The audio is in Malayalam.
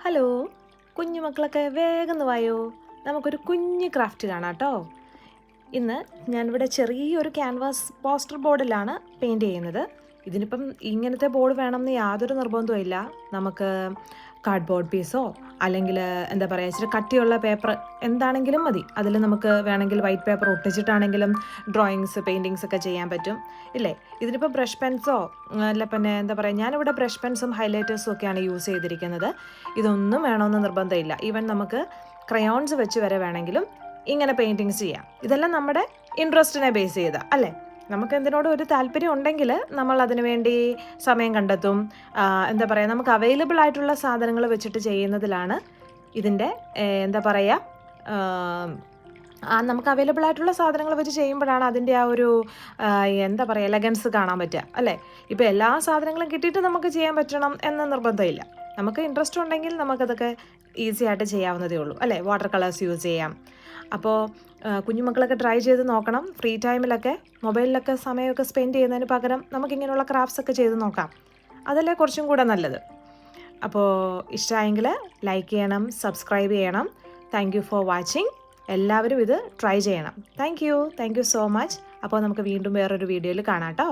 ഹലോ കുഞ്ഞു മക്കളൊക്കെ വേഗം വായോ, നമുക്കൊരു കുഞ്ഞു ക്രാഫ്റ്റ് കാണാം കേട്ടോ. ഇന്ന് ഞാനിവിടെ ചെറിയൊരു ക്യാൻവാസ് പോസ്റ്റർ ബോർഡിലാണ് പെയിൻറ്റ് ചെയ്യുന്നത്. ഇതിനിപ്പം ഇങ്ങനത്തെ ബോർഡ് വേണമെന്ന് യാതൊരു നിർബന്ധവും ഇല്ല. നമുക്ക് കാർഡ്ബോർഡ് പീസോ അല്ലെങ്കിൽ എന്താ പറയുക ഇച്ചിരി കട്ടിയുള്ള പേപ്പർ എന്താണെങ്കിലും മതി. അതിൽ നമുക്ക് വേണമെങ്കിൽ വൈറ്റ് പേപ്പർ ഒട്ടിച്ചിട്ടാണെങ്കിലും ഡ്രോയിങ്സ് പെയിൻറ്റിങ്സ് ഒക്കെ ചെയ്യാൻ പറ്റും ഇല്ലേ. ഇതിനിപ്പോൾ ബ്രഷ് പെൻസോ അല്ല പിന്നെ എന്താ പറയുക, ഞാനിവിടെ ബ്രഷ് പെൻസും ഹൈലൈറ്റേഴ്സും ഒക്കെയാണ് യൂസ് ചെയ്തിരിക്കുന്നത്. ഇതൊന്നും വേണമെന്ന് നിർബന്ധമില്ല. ഈവൻ നമുക്ക് ക്രയോൺസ് വെച്ച് വരെ വേണമെങ്കിലും ഇങ്ങനെ പെയിൻറ്റിങ്സ് ചെയ്യാം. ഇതെല്ലാം നമ്മുടെ ഇൻട്രസ്റ്റിനെ ബേസ് ചെയ്ത അല്ലേ. നമുക്ക് എന്തിനോട് ഒരു താല്പര്യം ഉണ്ടെങ്കിൽ നമ്മൾ അതിനു വേണ്ടി സമയം കണ്ടെത്തും. എന്താ പറയുക, നമുക്ക് അവൈലബിൾ ആയിട്ടുള്ള സാധനങ്ങൾ വെച്ചിട്ട് ചെയ്യുന്നതിലാണ് ഇതിൻ്റെ എന്താ പറയുക, നമുക്ക് അവൈലബിൾ ആയിട്ടുള്ള സാധനങ്ങൾ വെച്ച് ചെയ്യുമ്പോഴാണ് അതിൻ്റെ ആ ഒരു എന്താ പറയുക എലഗൻസ് കാണാൻ പറ്റുക അല്ലേ. ഇപ്പോൾ എല്ലാ സാധനങ്ങളും കിട്ടിയിട്ട് നമുക്ക് ചെയ്യാൻ പറ്റണം എന്ന നിർബന്ധമില്ല. നമുക്ക് ഇൻട്രസ്റ്റ് ഉണ്ടെങ്കിൽ നമുക്കതൊക്കെ ഈസി ആയിട്ട് ചെയ്യാവുന്നതേ ഉള്ളൂ അല്ലേ. വാട്ടർ കളേഴ്സ് യൂസ് ചെയ്യാം. അപ്പോൾ കുഞ്ഞുമക്കളൊക്കെ ട്രൈ ചെയ്ത് നോക്കണം. ഫ്രീ ടൈമിലൊക്കെ മൊബൈലിലൊക്കെ സമയമൊക്കെ സ്പെൻഡ് ചെയ്യുന്നതിന് പകരം നമുക്കിങ്ങനെയുള്ള ക്രാഫ്റ്റ്സ് ഒക്കെ ചെയ്ത് നോക്കാം. അതല്ലേ കുറച്ചും കൂടെ നല്ലത്. അപ്പോൾ ഇഷ്ടമായെങ്കിൽ ലൈക്ക് ചെയ്യണം, സബ്സ്ക്രൈബ് ചെയ്യണം. Thank you for watching. എല്ലാവരും ഇത് ട്രൈ ചെയ്യണം. Thank you so much. അപ്പോൾ നമുക്ക് വീണ്ടും വേറൊരു വീഡിയോയിൽ കാണാം കേട്ടോ.